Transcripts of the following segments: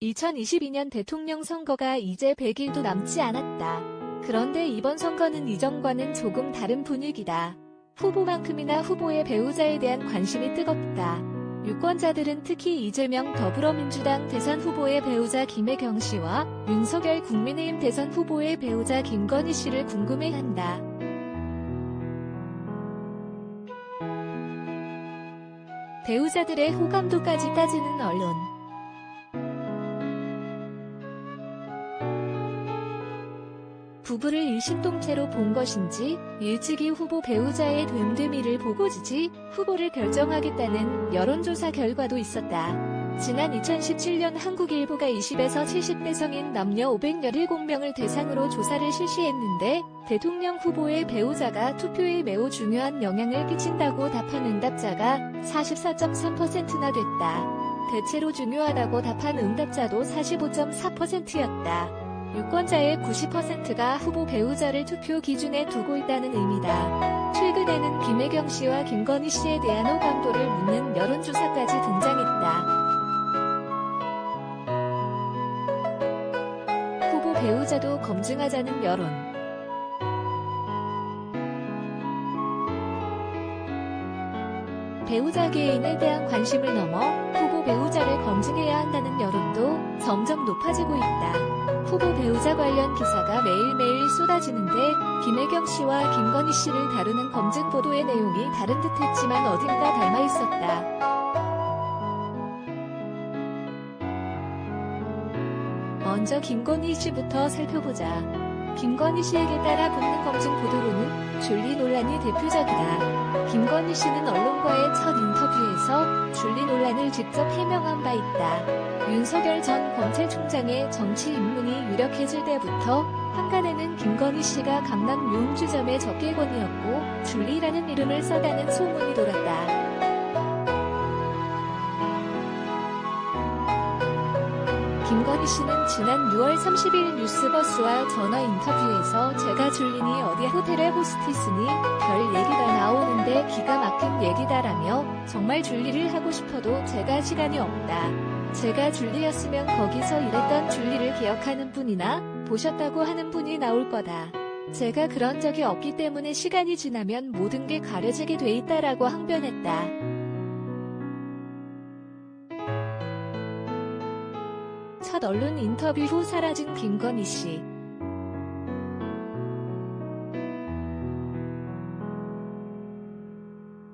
2022년 대통령 선거가 이제 100일도 남지 않았다. 그런데 이번 선거는 이전과는 조금 다른 분위기다. 후보만큼이나 후보의 배우자에 대한 관심이 뜨겁다. 유권자들은 특히 이재명 더불어민주당 대선 후보의 배우자 김혜경 씨와 윤석열 국민의힘 대선 후보의 배우자 김건희 씨를 궁금해한다. 배우자들의 호감도까지 따지는 언론. 부부를 일심동체로 본 것인지 일찍이 후보 배우자의 됨됨이를 보고 지지 후보를 결정하겠다는 여론조사 결과도 있었다. 지난 2017년 한국일보가 20에서 70대 성인 남녀 517명을 대상으로 조사를 실시했는데 대통령 후보의 배우자가 투표에 매우 중요한 영향을 끼친다고 답한 응답자가 44.3%나 됐다. 대체로 중요하다고 답한 응답자도 45.4%였다. 유권자의 90%가 후보 배우자를 투표 기준에 두고 있다는 의미다. 최근에는 김혜경 씨와 김건희 씨에 대한 호감도를 묻는 여론조사까지 등장했다. 후보 배우자도 검증하자는 여론. 배우자 개인에 대한 관심을 넘어 후보 배우자를 검증해야 한다는 여론도 점점 높아지고 있다. 후보 배우자 관련 기사가 매일매일 쏟아지는데 김혜경 씨와 김건희 씨를 다루는 검증 보도의 내용이 다른 듯했지만 어딘가 닮아 있었다. 먼저 김건희 씨부터 살펴보자. 김건희 씨에게 따라 붙는 검증 보도로는 줄리 논란이 대표적이다. 김건희 씨는 언론과의 첫 인터뷰에서 줄리 논란을 직접 해명한 바 있다. 윤석열 전 검찰총장의 정치 입문이 유력해질 때부터 한간에는 김건희 씨가 강남 유흥주점의 접객원이었고 줄리라는 이름을 써다는 소문이 돌았다. 김건희 씨는 지난 6월 30일 뉴스버스와 전화 인터뷰에서 제가 줄리니 어디 호텔의 호스티스니 별 얘기가 나오는데 기가 막힌 얘기다라며 정말 줄리를 하고 싶어도 제가 시간이 없다. 제가 줄리였으면 거기서 일했던 줄리를 기억하는 분이나 보셨다고 하는 분이 나올 거다. 제가 그런 적이 없기 때문에 시간이 지나면 모든 게 가려지게 돼 있다라고 항변했다. 첫 언론 인터뷰 후 사라진 김건희 씨.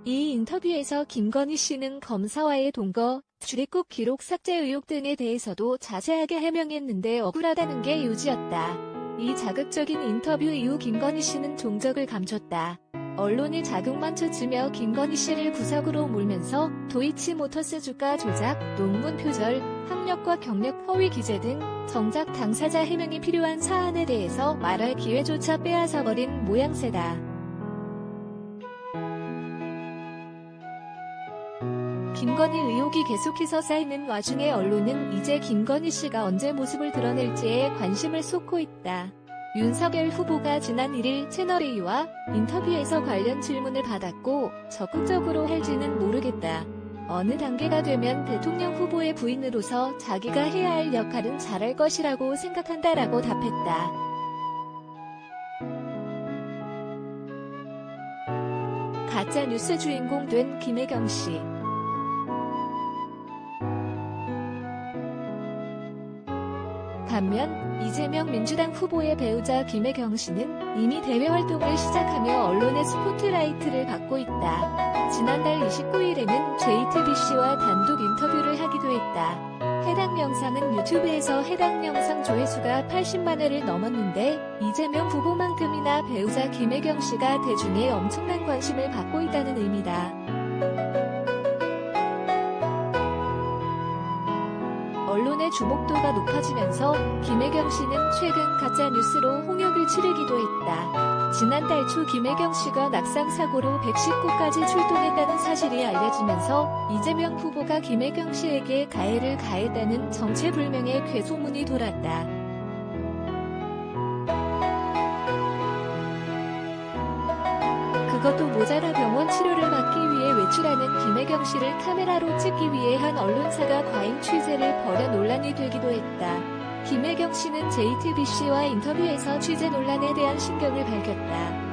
이 인터뷰에서 김건희 씨는 검사와의 동거, 출입국 기록 삭제 의혹 등에 대해서도 자세하게 해명했는데 억울하다는 게 요지였다. 이 자극적인 인터뷰 이후 김건희 씨는 종적을 감췄다. 언론이 자극만 쳐주며 김건희 씨를 구석으로 몰면서 도이치모터스 주가 조작, 논문 표절, 학력과 경력 허위 기재 등 정작 당사자 해명이 필요한 사안에 대해서 말할 기회조차 빼앗아버린 모양새다. 김건희 의혹이 계속해서 쌓이는 와중에 언론은 이제 김건희 씨가 언제 모습을 드러낼지에 관심을 쏟고 있다. 윤석열 후보가 지난 1일 채널A와 인터뷰에서 관련 질문을 받았고 적극적으로 할지는 모르겠다. 어느 단계가 되면 대통령 후보의 부인으로서 자기가 해야 할 역할은 잘할 것이라고 생각한다라고 답했다. 가짜뉴스 주인공 된 김혜경 씨. 반면 이재명 민주당 후보의 배우자 김혜경 씨는 이미 대외 활동을 시작하며 언론의 스포트라이트를 받고 있다. 지난달 29일에는 JTBC와 단독 인터뷰를 하기도 했다. 해당 영상은 유튜브에서 해당 영상 조회수가 80만 회를 넘었는데 이재명 후보만큼이나 배우자 김혜경 씨가 대중의 엄청난 관심을 받고 있다는 의미다. 언론의 주목도가 높아지면서 김혜경 씨는 최근 가짜뉴스로 홍역을 치르기도 했다. 지난달 초 김혜경 씨가 낙상사고로 110구까지 출동했다는 사실이 알려지면서 이재명 후보가 김혜경 씨에게 가해를 가했다는 정체불명의 괴소문이 돌았다. 그것도 모자라 병원 치료를 받기 위해 배출하는 김혜경 씨를 카메라로 찍기 위해 한 언론사가 과잉 취재를 벌여 논란이 되기도 했다. 김혜경 씨는 JTBC와 인터뷰에서 취재 논란에 대한 신경을 밝혔다.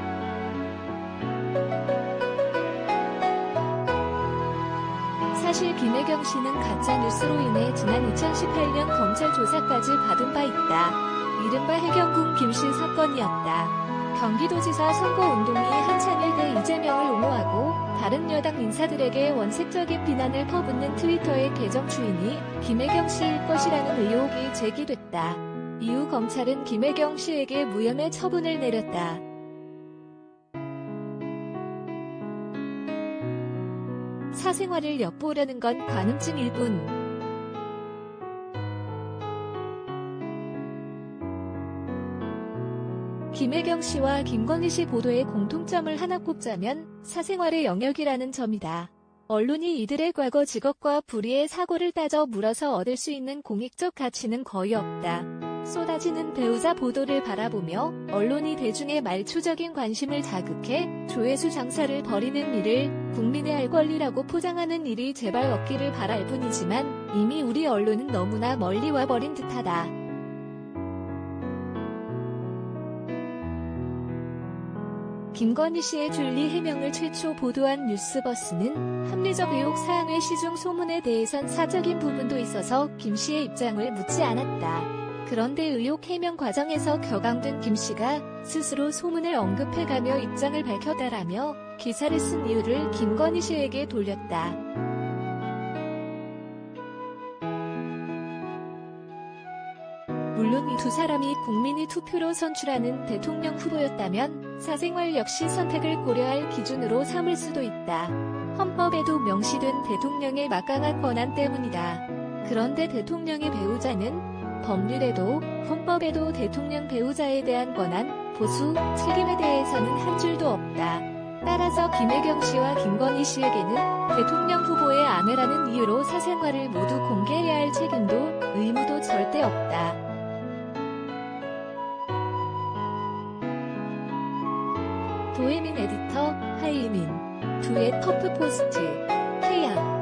사실 김혜경 씨는 가짜뉴스로 인해 지난 2018년 검찰 조사까지 받은 바 있다. 이른바 해경궁 김씨 사건이었다. 경기도지사 선거운동이 한창일 때 이재명을 옹호하고 다른 여당 인사들에게 원색적인 비난을 퍼붓는 트위터의 계정 주인이 김혜경 씨일 것이라는 의혹이 제기됐다. 이후 검찰은 김혜경 씨에게 무혐의 처분을 내렸다. 사생활을 엿보려는 건 관음증일 뿐. 김혜경 씨와 김건희 씨 보도의 공통점을 하나 꼽자면 사생활의 영역이라는 점이다. 언론이 이들의 과거 직업과 불의의 사고를 따져 물어서 얻을 수 있는 공익적 가치는 거의 없다. 쏟아지는 배우자 보도를 바라보며 언론이 대중의 말초적인 관심을 자극해 조회수 장사를 벌이는 일을 국민의 알 권리라고 포장하는 일이 제발 없기를 바랄 뿐이지만 이미 우리 언론은 너무나 멀리 와버린 듯하다. 김건희 씨의 줄리 해명을 최초 보도한 뉴스버스는 합리적 의혹 사항의 시중 소문에 대해선 사적인 부분도 있어서 김 씨의 입장을 묻지 않았다. 그런데 의혹 해명 과정에서 격앙된 김 씨가 스스로 소문을 언급해가며 입장을 밝혔다라며 기사를 쓴 이유를 김건희 씨에게 돌렸다. 물론 이 두 사람이 국민이 투표로 선출하는 대통령 후보였다면 사생활 역시 선택을 고려할 기준으로 삼을 수도 있다. 헌법에도 명시된 대통령의 막강한 권한 때문이다. 그런데 대통령의 배우자는 법률에도 헌법에도 대통령 배우자에 대한 권한, 보수, 책임에 대해서는 한 줄도 없다. 따라서 김혜경 씨와 김건희 씨에게는 대통령 후보의 아내라는 이유로 사생활을 모두 공개해야 할 책임도 의무도 절대 없다. 도혜민 에디터, 하이민, 두의 터프포스트, 태양